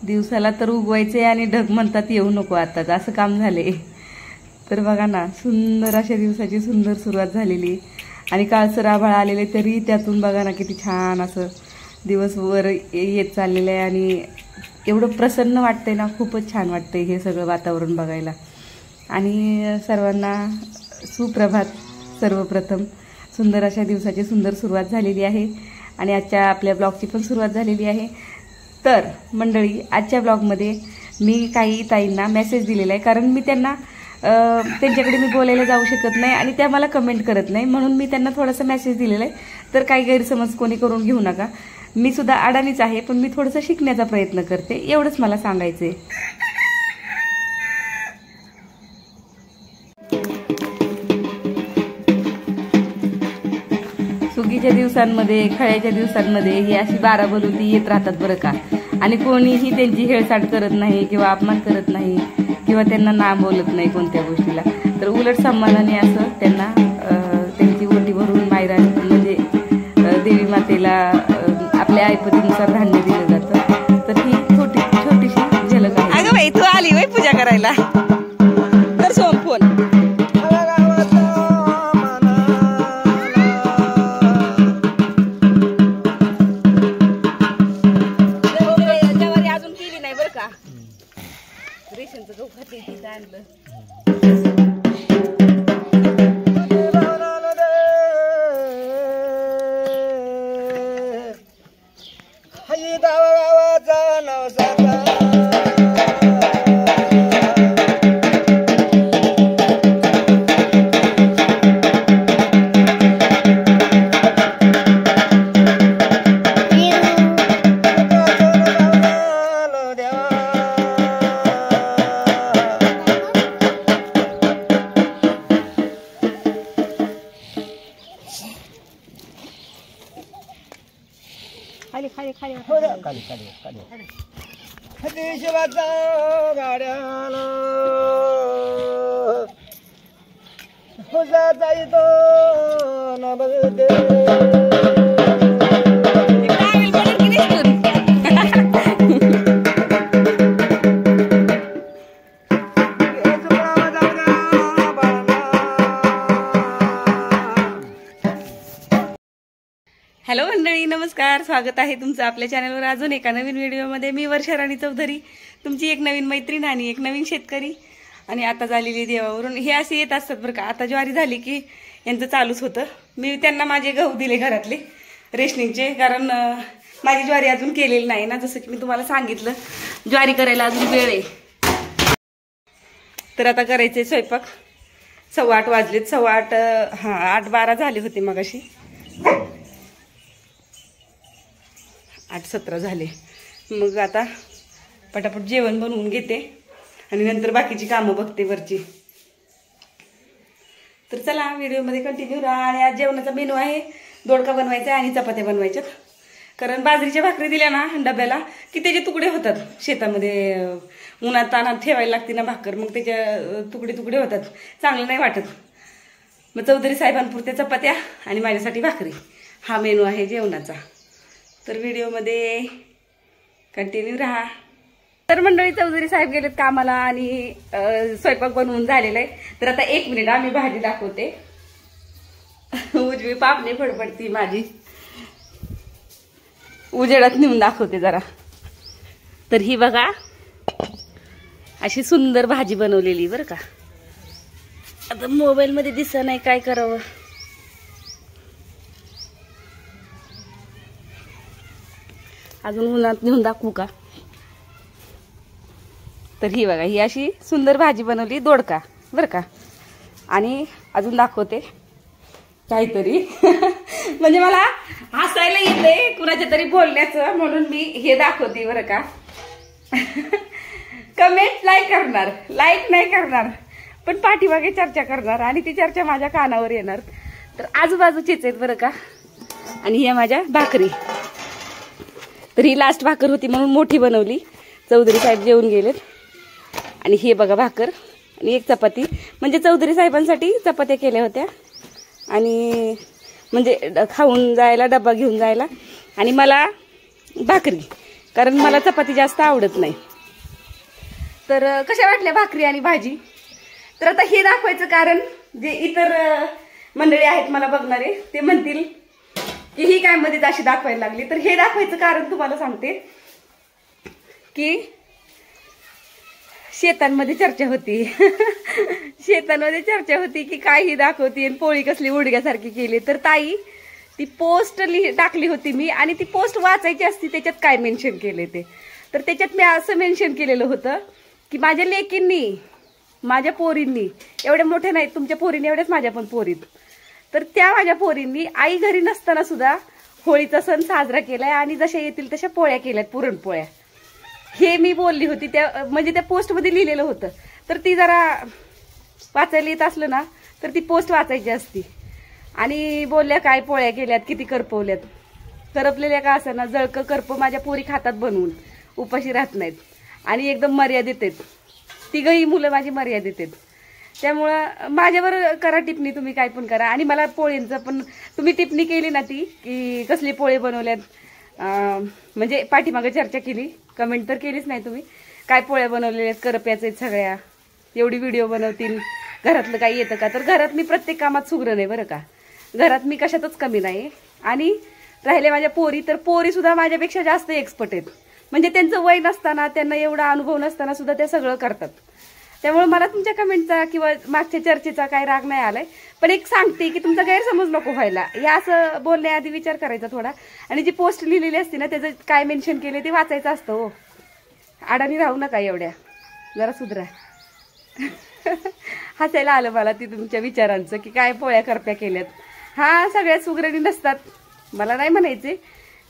दिवसाला तर उगवायचे आणि ढग म्हणतात येऊ नको आताच, असं काम झाले. तर बघा ना, सुंदर अशा दिवसाची सुंदर सुरुवात झालेली आणि काळसर आभाळ आलेले, तरी त्यातून बघा ना किती छान असं दिवस वर येत चाललेलं आहे आणि एवढं प्रसन्न वाटतंय ना, खूपच छान वाटतंय हे सगळं वातावरण बघायला. आणि सर्वांना सुप्रभात. सर्वप्रथम सुंदर अशा दिवसाची सुंदर सुरुवात झालेली आहे आणि आजच्या आपल्या ब्लॉगची पण सुरुवात झालेली आहे. तर मंडळी, आजच्या ब्लॉगमध्ये मी काही ताईंना मेसेज दिलेला आहे, कारण मी त्यांना त्यांच्याकडे मी बोलायला जाऊ शकत नाही आणि त्या मला कमेंट करत नाही, म्हणून मी त्यांना थोडासा मेसेज दिलेला आहे. तर काही गैरसमज कोणी करून घेऊ नका. मी सुद्धा अडाणीच आहे, पण मी थोडंसं शिकण्याचा प्रयत्न करते, एवढंच मला सांगायचंय. सुगीच्या दिवसांमध्ये, खळ्याच्या दिवसांमध्ये ही अशी बाराबलुती येत राहतात बरं का. आणि कोणीही त्यांची हेळसाट करत नाही किंवा अपमान करत नाही किंवा त्यांना ना बोलत नाही कोणत्या गोष्टीला. तर उलट सन्मानाने असं त्यांना त्यांची ओटी भरून मायरा म्हणजे देवी मातेला आपल्या ऐपतीनुसार धान्य दिलं जातं. तर ही छोटीशी झलक आहे. अगं बाई, तू आली बाई पूजा करायला, तर सोम फोन. जवारी अजून केली नाही बरं का, रेशनचं गहू खाते तिथं आणलं. खाली खाली खाली खाली खाली खाली शिवाचा गाड्याला हुजा जाईतो ना बघते. हॅलो मंडळी, नमस्कार. स्वागत आहे तुमचं आपल्या चॅनलवर अजून एका नवीन व्हिडिओमध्ये. मी वर्षा राणी चौधरी, तुमची एक नवीन मैत्रीण आणि एक नवीन शेतकरी. आणि आता झालेली देवावरून हे असे येत असतात बरं का. आता ज्वारी झाली की यांचं चालूच होतं. मी त्यांना माझे गहू दिले घरातले रेशनिंगचे, कारण माझी ज्वारी अजून केलेली नाही ना. जसं की मी तुम्हाला सांगितलं, ज्वारी करायला अजून वेळ आहे. तर आता करायचे स्वयंपाक. 8:15 वाजलेत. 8:15 हां 8:12 झाले होते मगाशी. 8:17 झाले. मग आता पटापट जेवण बनवून घेते आणि नंतर बाकीची कामं बघते वरची. तर चला व्हिडिओमध्ये कंटिन्यू राहा. आणि आज जेवणाचा मेनू आहे दोडका बनवायचा आणि चपात्या बनवायच्यात. कारण बाजरीच्या भाकरी दिल्या ना डब्याला की त्याचे तुकडे होतात शेतामध्ये. उन्हात तानात ठेवायला लागते ना भाकर, मग त्याच्या तुकडे तुकडे होतात, चांगलं नाही वाटत. मग चौधरी साहेबांपुरत्या चपात्या आणि माझ्यासाठी भाकरी, हा मेनू आहे जेवणाचा. तर व्हिडिओमध्ये कंटिन्यू राहा. तर मंडळी, चौधरी साहेब गेलेत कामाला आणि स्वयंपाक बनवून झालेला आहे. तर आता 1 मिनिट आम्ही भाजी दाखवते. उजवी पापणी फडफडती माझी, उजेडात नेऊन दाखवते जरा. तर ही बघा अशी सुंदर भाजी बनवलेली बरं का. आता मोबाईलमध्ये दिसत नाही, काय करावं. अजून उन्हात नेऊन दाखवू का. तर ही बघा, ही अशी सुंदर भाजी बनवली दोडका बरं का. आणि अजून दाखवते काहीतरी म्हणजे मला हसायला येते कुणाच्या तरी बोलण्याचं, म्हणून मी हे दाखवते बरं का. कमेंट लाईक नाही करणार, पण पाठीमागे चर्चा करणार आणि ती चर्चा माझ्या कानावर येणार. तर आजूबाजूचेच आहेत बरं का. आणि ह्या माझ्या भाकरी. तर ही लास्ट भाकर होती म्हणून मोठी बनवली. चौधरी साहेब जेवून गेलेत. आणि हे बघा भाकर आणि एक चपाती, म्हणजे चौधरी साहेबांसाठी चपात्या केल्या होत्या आणि म्हणजे खाऊन जायला, डब्बा घेऊन जायला, आणि मला भाकरी. कारण मला चपाती जास्त आवडत नाही. तर कशा वाटल्या भाकरी आणि भाजी. तर आता हे दाखवायचं कारण जे इतर मंडळी आहेत मला बघणारे ते म्हणतील की ही काय मध्येच अशी दाखवायला लागली. तर हे दाखवायचं कारण तुम्हाला सांगते की शेतांमध्ये चर्चा होती शेतांमध्ये चर्चा होती की काय ही दाखवती आणि पोळी कसली उडग्यासारखी केली. तर ताई ती पोस्ट टाकली होती मी आणि ती पोस्ट वाचायची असती त्याच्यात काय मेन्शन केले ते. तर त्याच्यात मी असं मेन्शन केलेलं होतं की माझ्या लेकींनी माझ्या पोरींनी एवढ्या मोठ्या नाहीत तुमच्या पोरींनी एवढ्याच माझ्या पण पोरीत. तर त्या माझ्या पोरींनी आई घरी नसताना सुद्धा होळीचा सण साजरा केलाय आणि जशा येतील तशा पोळ्या केल्यात पुरणपोळ्या. हे मी बोलली होती त्या म्हणजे त्या पोस्टमध्ये लिहिलेलं होतं. तर ती जरा वाचायला येत असलं ना तर ती पोस्ट वाचायची असती. आणि बोलल्या काय पोळ्या केल्यात किती करपवल्यात. करपलेल्या का असं ना जळकं करप माझ्या पोरी खातात बनवून उपाशी राहत नाहीत आणि एकदम मर्यादित आहेत. तिघही मुलं माझी मर्यादित आहेत. त्यामुळं माझ्यावर करा टिप्पणी तुम्ही काय पण करा. आणि मला पोळींचं पण तुम्ही टिप्पणी केली ना ती की कसली पोळी बनवल्यात म्हणजे पाठीमागं चर्चा केली. कमेंट तर केलीच नाही तुम्ही. काय पोळ्या बनवलेल्या आहेत करप्याचे सगळ्या एवढी व्हिडिओ बनवतील घरातलं काही येतं का. तर घरात मी प्रत्येक कामात सुग्रण आहे बरं का. घरात मी कशातच कमी नाही. आणि राहिले माझ्या पोरी तर पोरी सुद्धा माझ्यापेक्षा जास्त एक्सपर्ट आहेत. म्हणजे त्यांचं वय नसताना त्यांना एवढा अनुभव नसताना सुद्धा ते सगळं करतात. त्यामुळे मला तुमच्या कमेंटचा किंवा मागच्या चर्चेचा काही राग नाही आलाय. पण एक सांगते की तुमचा गैरसमज नको व्हायला. या असं बोलण्याआधी विचार करायचा थोडा. आणि जी पोस्ट लिहिलेली असते ना त्याचं काय मेन्शन केले ते वाचायचं असतं. हो अडाणी राहू नका एवढ्या जरा सुधरा हसायला आलं मला ती तुमच्या विचारांचं की काय पोळ्या करप्या केल्यात. हा सगळ्यात सुगरणी नसतात मला नाही म्हणायचे.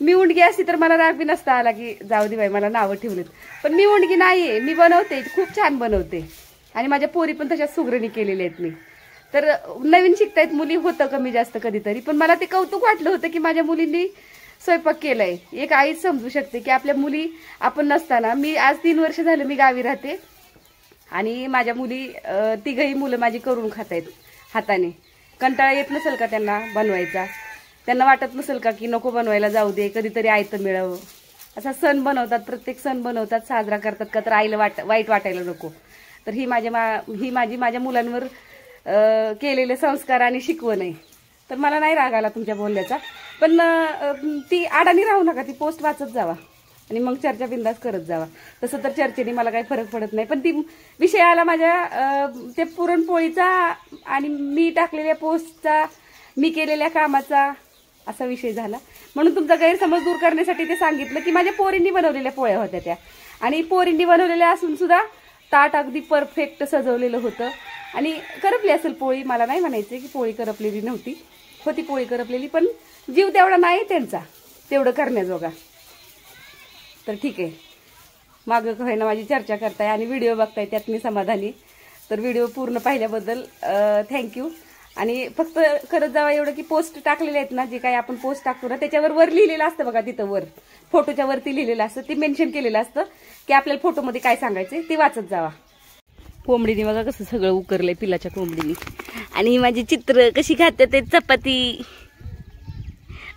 मी उंडगी असती तर मला राग बी नसता आला की जाऊ दे बाई मला नावं ठेवलेत. पण मी उंडगी नाहीये. मी बनवते खूप छान बनवते आणि माझ्या पोरी पण तशाच सुगरणी केलेल्या आहेत मी. तर नवीन शिकतायत मुली होतं कमी जास्त कधीतरी. पण मला ते कौतुक वाटलं होतं की माझ्या मुलींनी स्वयंपाक केलाय. एक आईच समजू शकते की आपल्या मुली आपण नसताना. मी आज 3 वर्ष झालं मी गावी राहते आणि माझ्या मुली तिघही मुलं माझी करून खात आहेत हाताने. कंटाळा येत नसेल का त्यांना बनवायचा. त्यांना वाटत नसेल का की नको बनवायला जाऊ दे कधीतरी आयतं मिळावं. असा सण बनवतात प्रत्येक सण बनवतात साजरा करतात का तर आईला वाईट वाटायला नको. तर ही माझी माझ्या मुलांवर केलेले संस्कार आणि शिकवण आहे. तर मला नाही राग आला तुमच्या बोलण्याचा. पण ती अडाणी राहू नका. ती पोस्ट वाचत जावा आणि मग चर्चा बिंदास करत जावा. तसं तर चर्चेने मला काही फरक पडत नाही. पण ती विषय आला माझ्या त्या पुरणपोळीचा आणि मी टाकलेल्या पोस्टचा मी केलेल्या कामाचा असा विषय झाला. म्हणून तुमचा गैरसमज दूर करण्यासाठी ते सांगितलं की माझ्या पोरींनी बनवलेल्या पोळ्या होत्या त्या. आणि पोरींनी बनवलेल्या असून सुद्धा ताट अगदी परफेक्ट सजवलेलं होतं. आणि करपली असेल पोळी मला नाही म्हणायचं की पोळी करपलेली नव्हती. होती पोळी करपलेली पण जीव तेवढा नाही त्यांचा तेवढं करण्याजोगा. तर ठीक आहे मागं काय ना माझी चर्चा करताय आणि व्हिडिओ बघताय त्यात मी समाधानी. तर व्हिडिओ पूर्ण पाहिल्याबद्दल थँक्यू. आणि फक्त करत जावा एवढं की पोस्ट टाकलेले आहेत ना जे काही आपण पोस्ट टाकतो ना त्याच्यावर वर लिहिलेलं असतं बघा. तिथं वर फोटोच्या वरती लिहिलेलं असतं ते मेन्शन केलेलं असतं की आपल्याला फोटोमध्ये काय सांगायचंय ते वाचत जावा. कोंबडीने बघा कसं सगळं उकरलंय पिलाच्या कोंबडीने. आणि ही माझी चित्र कशी खात्यात आहे चपाती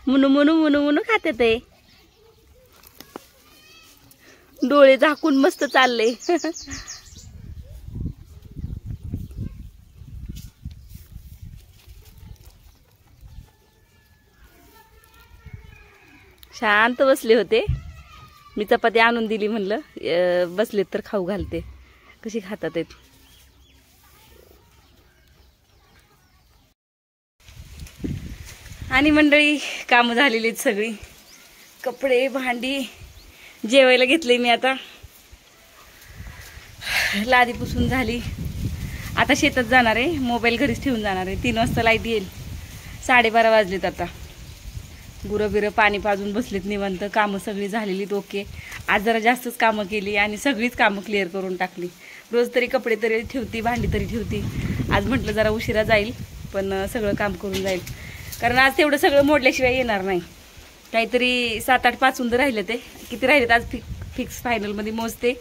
मुनू मुनू मुनू मुनू खात्यात आहे. डोळे झाकून मस्त चालले शांत बसले होते. मी चपाती आणून दिली म्हणलं बसलेत तर खाऊ घालते. कशी खातात आहेत. आणि मंडळी कामं झालेली आहेत सगळी. कपडे भांडी जेवायला घेतले मी आता. लादी पुसून झाली. आता शेतात जाणार आहे. मोबाईल घरीच ठेवून जाणार आहे. 3 वाजता लाईट येईल. 12:30 वाजलेत आता. गुरं बिरं पाणी पाजून बसलेत निवांत. कामं सगळी झालेलीत ओके. आज जरा जास्तच कामं केली आणि सगळीच कामं क्लिअर करून टाकली. रोज तरी कपडे तरी ठेवती भांडी तरी ठेवती. आज म्हटलं जरा उशिरा जाईल पण सगळं काम करून जाईल. कारण आज तेवढं सगळं मोडल्याशिवाय येणार नाही. काहीतरी 7-8 पाचून राहिले ते किती राहिलेत आज फिक्स फायनलमध्ये मोजते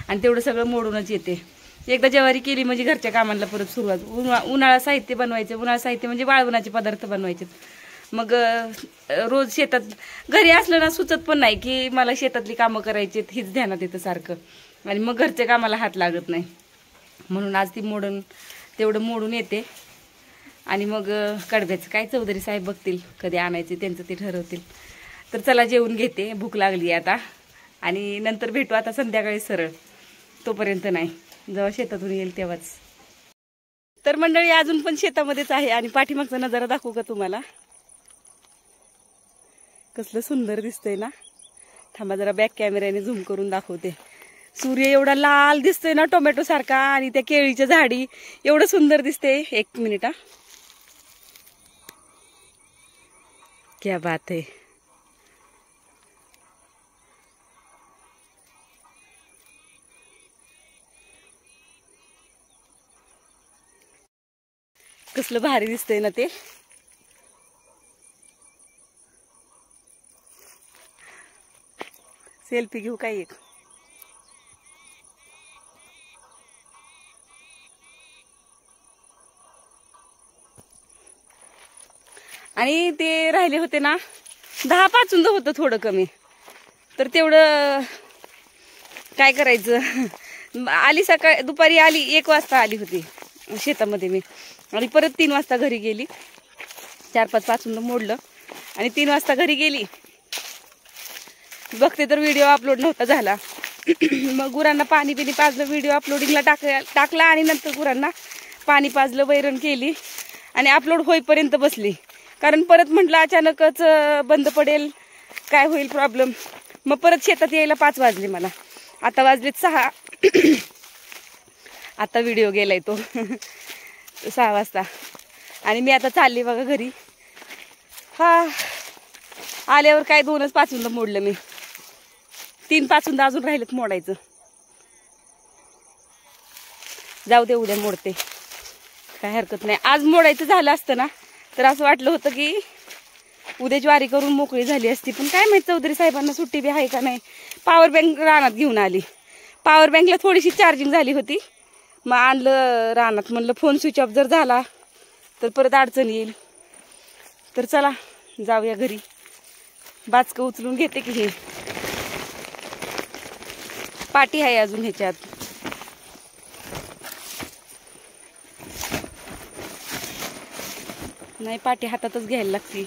आणि तेवढं सगळं मोडूनच येते. एकदा ज्वारी केली म्हणजे घरच्या कामांना परत सुरुवात. उन्हाळा साहित्य बनवायचे. उन्हाळा साहित्य म्हणजे वाळवणाचे पदार्थ बनवायचे. मग रोज शेतात घरी असलं ना सुचत पण नाही की मला शेतातली कामं करायची, हीच ध्यानात येतं सारखं, आणि मग घरच्या कामाला हात लागत नाही. म्हणून आज ती तेवढं मोडून येते. आणि मग कडब्याचं काय चौधरी साहेब बघतील, कधी आणायचे त्यांचं ते ठरवतील. तर चला जेवून घेते, भूक लागली आता, आणि नंतर भेटू आता संध्याकाळी सरळ. तोपर्यंत नाही, जेव्हा शेतातून येईल तेव्हाच. तर मंडळी अजून पण शेतामध्येच आहे, आणि पाठीमागचा नजारा दाखवू का तुम्हाला? कसलं सुंदर दिसतंय ना. थांबा जरा बॅक कॅमेऱ्याने झूम करून दाखवते. सूर्य एवढा लाल दिसतोय ना टोमॅटो सारखा, आणि त्या केळीच्या झाडी एवढं सुंदर दिसते. एक मिनिट हा, क्या बात है. कसलं भारी दिसतंय ना ते. सेल्फी घेऊ काय एक? आणि ते राहिले होते ना 10 पाचुंद होतं, थोडं कमी. तर तेवढं काय करायचं, आली दुपारी आली, 1 वाजता आली होती शेतामध्ये मी, आणि परत 3 वाजता घरी गेली. 4-5 पाचुंद मोडलं आणि 3 वाजता घरी गेली. बघते तर व्हिडिओ अपलोड नव्हता झाला. मग गुरांना पाणी पाजलं, व्हिडिओ अपलोडिंगला टाकला, आणि नंतर गुरांना पाणी पाजलं, वैरण केली, आणि अपलोड होईपर्यंत बसली. कारण परत म्हटलं अचानकच बंद पडेल, काय होईल प्रॉब्लेम. मग परत शेतात यायला 5 वाजले मला. आता वाजलेत 6. आता व्हिडिओ गेलाय तो 6 वाजता. आणि मी आता चालली बघा घरी. हा, आल्यावर काय 2च पाचुंद मोडलं मी. 3 पाचुंद अजून राहिलेत मोडायचं. जाऊ दे, उद्या मोडते, काय हरकत नाही. आज मोडायचं झालं असतं ना तर असं वाटलं होतं की उद्या ज्वारी करून मोकळी झाली असती. पण काय माहित चौधरी साहेबांना सुट्टी बी आहे का नाही. पॉवर बँक रानात घेऊन आली. पॉवर बँकला थोडीशी चार्जिंग झाली होती, मग आणलं रानात. म्हणलं फोन स्विच ऑफ जर झाला तर परत अडचण येईल. तर चला जाऊया घरी. बाचकं उचलून घेते की हे पाटी आहे अजून ह्याच्यात. नाही, पाटी हातातच घ्यायला लागते.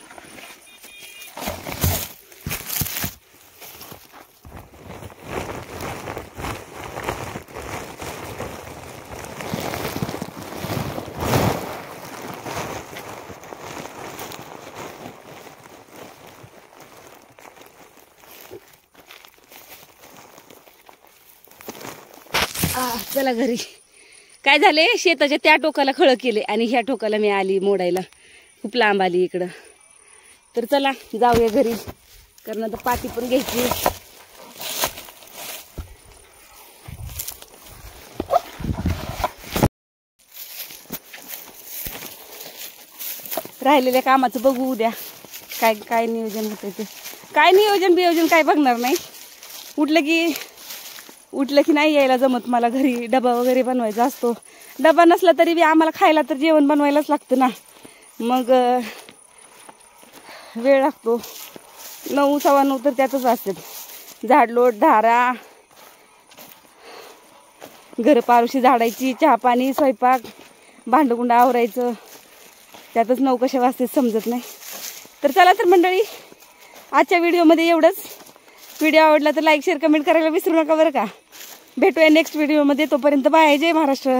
चला घरी. काय झाले, शेताच्या त्या टोकाला खळं केले आणि ह्या टोकाला मी आली मोडायला. खूप लांब आली इकडं. तर चला जाऊया घरी, कारण आता पाटी पण घ्यायची. राहिलेल्या कामाचं बघू उद्या काय काय नियोजन होतं ते. काय नियोजन काय बघणार नाही. उठलं की नाही यायला जमत मला घरी. डबा वगैरे बनवायचा असतो. डबा नसला तरी बी आम्हाला खायला तर जेवण बनवायलाच लागतं ना. मग वेळ लागतो. 9 सव्वा 9 तर त्यातच असतात. झाडलोट, धारा, घर पारुशी झाडायची, चहा पाणी, स्वयंपाक, भांडकुंड आवरायचं, त्यातच 9 कशा वाजते समजत नाही. तर चला तर मंडळी, आजच्या व्हिडिओमध्ये एवढंच. व्हिडिओ आवडला तर लाईक शेअर कमेंट करायला विसरू नका बरं का. भेटूया नेक्स्ट व्हिडिओमध्ये. तोपर्यंत बाय. जय महाराष्ट्र.